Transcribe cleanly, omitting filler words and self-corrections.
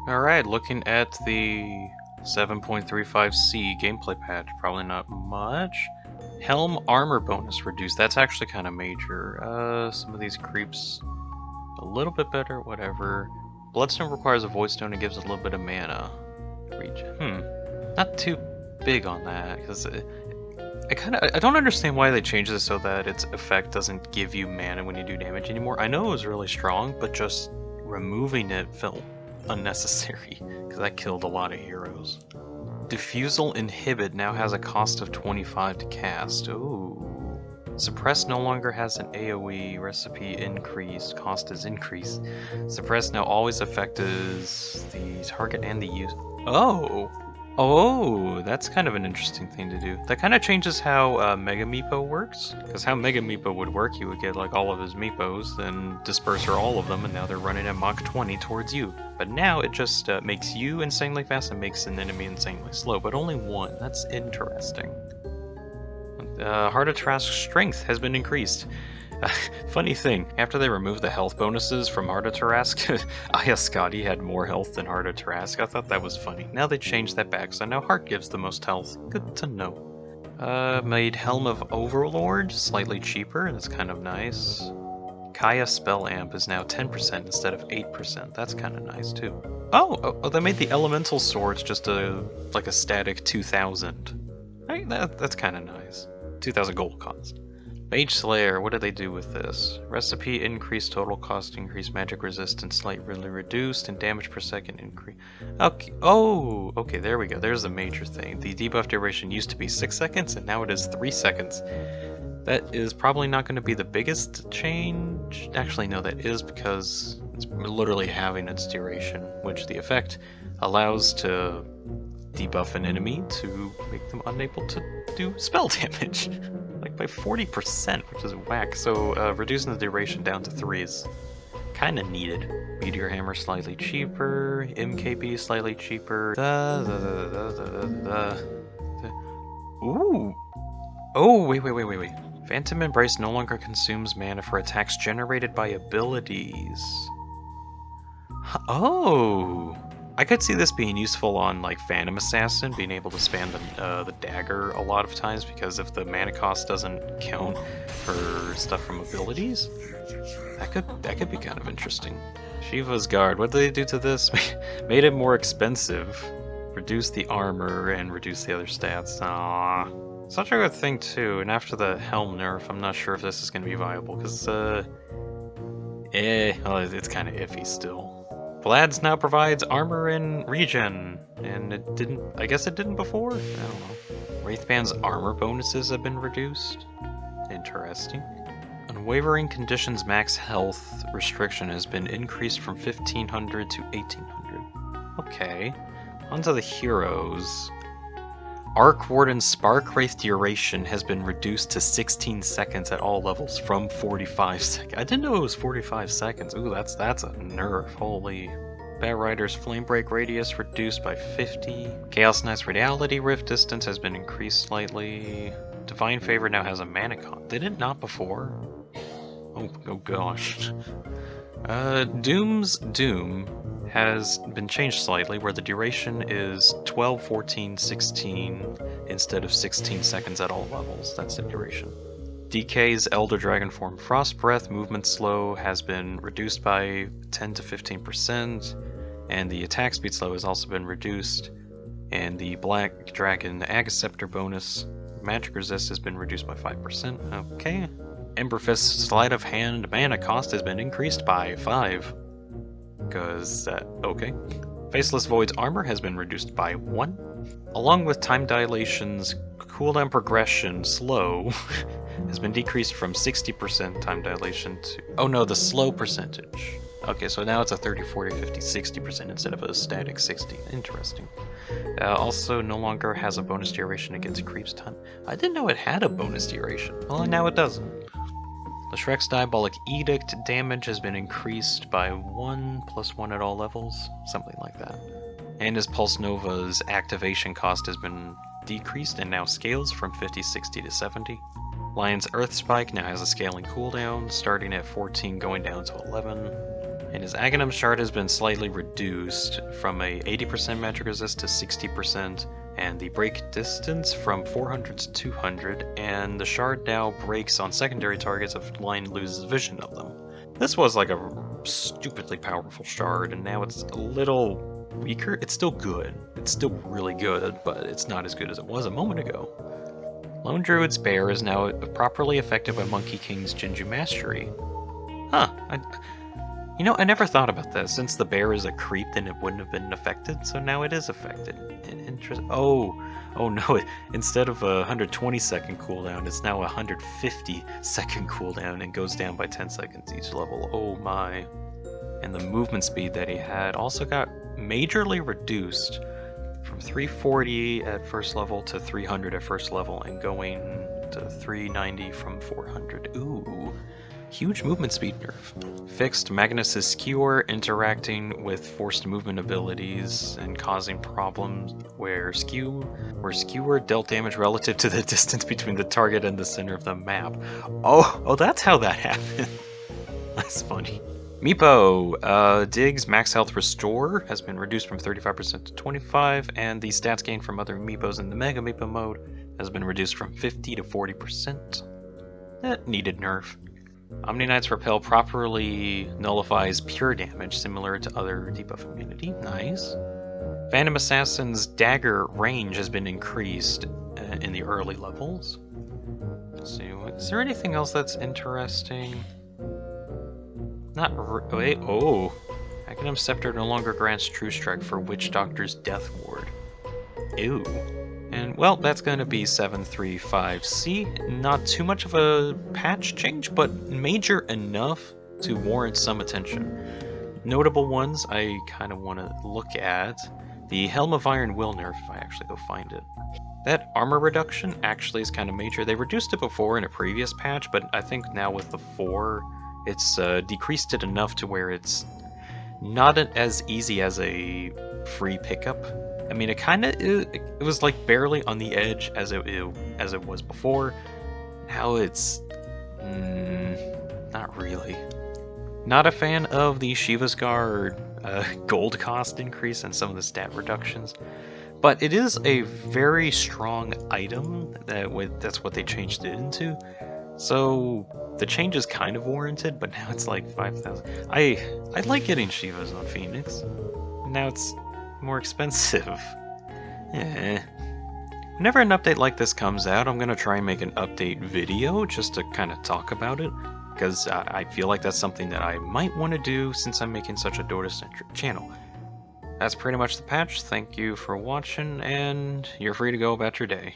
Alright, looking at the 7.35C gameplay patch, probably not much. Helm armor bonus reduced, that's actually kind of major. Some of these creeps a little bit better, whatever. Bloodstone requires a void stone and gives a little bit of mana. Not too big on that, because I don't understand why they changed this so that its effect doesn't give you mana when you do damage anymore. I know it was really strong, but just removing it felt unnecessary, because that killed a lot of heroes. Diffusal Inhibit now has a cost of 25 to cast. Ooh. Suppress no longer has an AoE, recipe increased, cost is increased. Suppress now always affects the target and the use. Oh, that's kind of an interesting thing to do. That kind of changes how Mega Meepo works. Because how Mega Meepo would work, you would get like all of his Meepos, then disperse her all of them, and now they're running at Mach 20 towards you. But now it just makes you insanely fast and makes an enemy insanely slow, but only one. That's interesting. Heart of Trask strength has been increased. Funny thing, after they removed the health bonuses from Heart of Tarrasque, Ayaskadi had more health than Heart of Tarrasque. I thought that was funny. Now they changed that back, so now Heart gives the most health. Good to know. Made Helm of Overlord slightly cheaper, that's kind of nice. Kaya Spell Amp is now 10% instead of 8%. That's kind of nice too. Oh, they made the Elemental Swords just like a static 2,000. Right, that's kind of nice. 2,000 gold cost. Mage Slayer, what did they do with this? Recipe increased, total cost increased, magic resistance slightly reduced, and damage per second increase. Okay. Oh, okay, there we go. There's the major thing. The debuff duration used to be 6 seconds, and now it is 3 seconds. That is probably not going to be the biggest change. Actually, no, that is because it's literally having its duration, which the effect allows to debuff an enemy to make them unable to do spell damage. Like by 40%, which is whack. So reducing the duration down to 3 is kind of needed. Meteor Hammer slightly cheaper, MKB slightly cheaper. Ooh. Oh, wait. Phantom Embrace no longer consumes mana for attacks generated by abilities. Oh! I could see this being useful on like Phantom Assassin, being able to spam the dagger a lot of times, because if the mana cost doesn't count for stuff from abilities, that could be kind of interesting. Shiva's Guard, what did they do to this? Made it more expensive, reduced the armor, and reduced the other stats. Aww. Such a good thing too, and after the Helm nerf, I'm not sure if this is going to be viable, because it's kind of iffy still. Vlad's now provides armor and regen, and it didn't, I guess it didn't before? I don't know. Wraithband's armor bonuses have been reduced. Interesting. Unwavering Conditions max health restriction has been increased from 1500 to 1800. Okay. Onto the heroes. Arc Warden Spark Wraith duration has been reduced to 16 seconds at all levels from 45 seconds. I didn't know it was 45 seconds. Ooh, that's a nerf. Holy. Bat Rider's Flame Break radius reduced by 50. Chaos Knight's Reality Rift distance has been increased slightly. Divine Favor now has a mana con. Did it not before? Oh gosh. Doom's Doom has been changed slightly, where the duration is 12, 14, 16 instead of 16 seconds at all levels. That's the duration. DK's Elder Dragon form Frost Breath movement slow has been reduced by 10 to 15%, and the attack speed slow has also been reduced, and the Black Dragon Agaceptor bonus magic resist has been reduced by 5%. Okay. Emberfist's Sleight of Hand mana cost has been increased by 5. Okay. Faceless Void's armor has been reduced by 1. Along with Time Dilation's cooldown progression slow has been decreased from 60% time dilation to... Oh no, the slow percentage. Okay, so now it's a 30, 40, 50, 60% instead of a static 60. Interesting. Also no longer has a bonus duration against creeps ton. I didn't know it had a bonus duration. Well, now it doesn't. Leshrek's Diabolic Edict damage has been increased by 1 + 1 at all levels, something like that. And his Pulse Nova's activation cost has been decreased and now scales from 50, 60 to 70. Lion's Earth Spike now has a scaling cooldown, starting at 14 going down to 11. And his Aghanim shard has been slightly reduced from a 80% magic resist to 60%, and the break distance from 400 to 200, and the shard now breaks on secondary targets if the line loses vision of them. This was like a stupidly powerful shard, and now it's a little weaker. It's still good. It's still really good, but it's not as good as it was a moment ago. Lone Druid's Bear is now properly affected by Monkey King's Jinju Mastery. Huh. I never thought about that. Since the bear is a creep, then it wouldn't have been affected, so now it is affected. Oh no, instead of a 120-second cooldown, it's now a 150-second cooldown and goes down by 10 seconds each level. Oh my. And the movement speed that he had also got majorly reduced from 340 at first level to 300 at first level, and going to 390 from 400. Ooh. Huge movement speed nerf. Fixed Magnus's Skewer, interacting with forced movement abilities and causing problems where Skewer dealt damage relative to the distance between the target and the center of the map. Oh, that's how that happened. That's funny. Meepo, Dig's Max Health Restore has been reduced from 35% to 25%, and the stats gained from other Meepos in the Mega Meepo mode has been reduced from 50 to 40%. That needed nerf. Omni Knight's Repel properly nullifies pure damage, similar to other debuff immunity. Nice. Phantom Assassin's Dagger range has been increased in the early levels. Let's see, is there anything else that's interesting? Wait, oh! Aghanim Scepter no longer grants True Strike for Witch Doctor's Death Ward. Ew. And, well, that's going to be 735C. Not too much of a patch change, but major enough to warrant some attention. Notable ones I kind of want to look at. The Helm of Iron will nerf if I actually go find it. That armor reduction actually is kind of major. They reduced it before in a previous patch, but I think now with the 4, it's decreased it enough to where it's not as easy as a free pickup. I mean, it was like barely on the edge as it was before. Now it's not really. Not a fan of the Shiva's Guard gold cost increase and some of the stat reductions, but it is a very strong item. That's what they changed it into. So the change is kind of warranted, but now it's like 5,000. I like getting Shivas on Phoenix. Now it's more expensive. Whenever an update like this comes out, I'm gonna try and make an update video just to kind of talk about it, because I feel like that's something that I might want to do since I'm making such a Dota-centric channel. That's pretty much the patch. Thank you for watching, and you're free to go about your day.